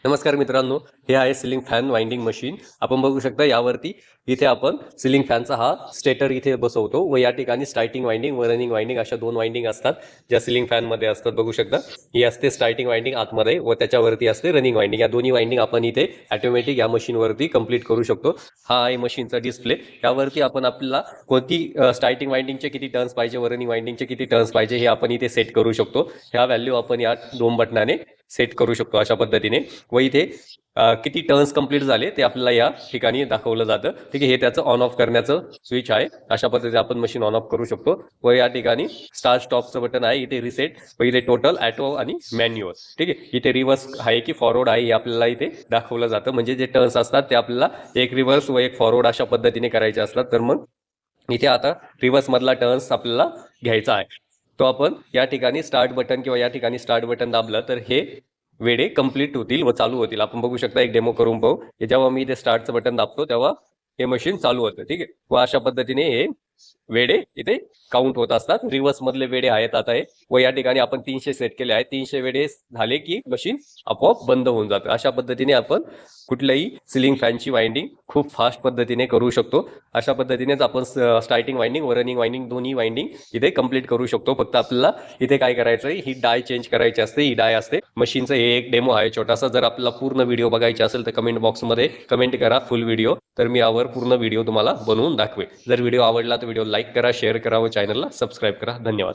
नमस्कार मित्रांनो, हे आहे सिलिंग फॅन वाइंडिंग मशीन. आपण बघू शकता यावरती इथे आपण सिलिंग फॅनचा हा स्टेटर इथे बसवतो व या ठिकाणी स्टार्टिंग वाइंडिंग व रनिंग वाइंडिंग अशा दोन वाइंडिंग असतात ज्या सिलिंग फॅन मध्ये असतात. बघू शकता ही असते स्टार्टिंग वाइंडिंग आतमध्ये व त्याच्यावरती असते रनिंग वाइंडिंग. या दोन्ही वाइंडिंग आपण इथे ऑटोमॅटिक या मशीनवरती कंप्लीट करू शकतो. हा आहे मशीनचा डिस्प्ले. यावरती आपण आपल्याला कोणती स्टार्टिंग वाइंडिंगचे किती टर्न्स पाहिजे व रनिंग वाइंडिंगचे किती टर्न्स पाहिजे हे आपण इथे सेट करू शकतो. ह्या व्हॅल्यू आपण या दोन बटनाने सेट करू शकतो अशा पद्धतीने. व इथे किती टर्न्स कंप्लीट झाले ते आपल्याला या ठिकाणी दाखवलं जातं. ठीक आहे, हे त्याचं ऑन ऑफ करण्याचं स्विच आहे. अशा पद्धतीने आपण मशीन ऑन ऑफ करू शकतो. व या ठिकाणी स्टार्ट स्टॉपचं बटन आहे, इथे रिसेट व इथे टोटल, ॲटो आणि मॅन्युअल. ठीक आहे, इथे रिव्हर्स आहे की फॉरवर्ड आहे हे आपल्याला इथे दाखवलं जातं. म्हणजे जे टर्न्स असतात ते आपल्याला एक रिव्हर्स व एक फॉरवर्ड अशा पद्धतीने करायचे असतात. तर मग इथे आता रिव्हर्स मधला टर्न्स आपल्याला घ्यायचा आहे. तो आपण या ठिकाणी स्टार्ट बटन किंवा या ठिकाणी स्टार्ट बटन दाबलं तर हे वेडे कंप्लीट होतील व चालू होतील. आपण बघू शकता, एक डेमो करून पाहू. जेव्हा मी इथे स्टार्टचं बटन दाबतो तेव्हा हे मशीन चालू होतं. ठीक आहे, व अशा पद्धतीने हे वेडे इथे काउंट होत असतात. रिव्हर्स मधले वेडे आहेत आता हे. व या ठिकाणी आपण 300 सेट केले आहेत. 300 वेडे झाले की मशीन आपोआप बंद होऊन जातं. अशा पद्धतीने आपण कुठल्याही सिलिंग फॅनची वाइंडिंग खूप फास्ट पद्धतीने करू शकतो. अशा पद्धतीनेच आपण स्टार्टिंग वाइंडिंग व रनिंग वाइंडिंग दोन्ही वाइंडिंग इथे कंप्लीट करू शकतो. फक्त आपल्याला इथे काय करायचं आहे, ही डाय चेंज करायची असते. ही डाय असते मशीनचं. हे एक डेमो आहे छोटासा. जर आपल्याला पूर्ण व्हिडिओ बघायचा असेल तर कमेंट बॉक्समध्ये कमेंट करा फुल व्हिडिओ, तर मी यावर पूर्ण व्हिडिओ तुम्हाला बनवून दाखवेल. जर व्हिडिओ आवडला तर व्हिडिओ लाईक करा, शेअर करा व चॅनलला सबस्क्राईब करा. धन्यवाद.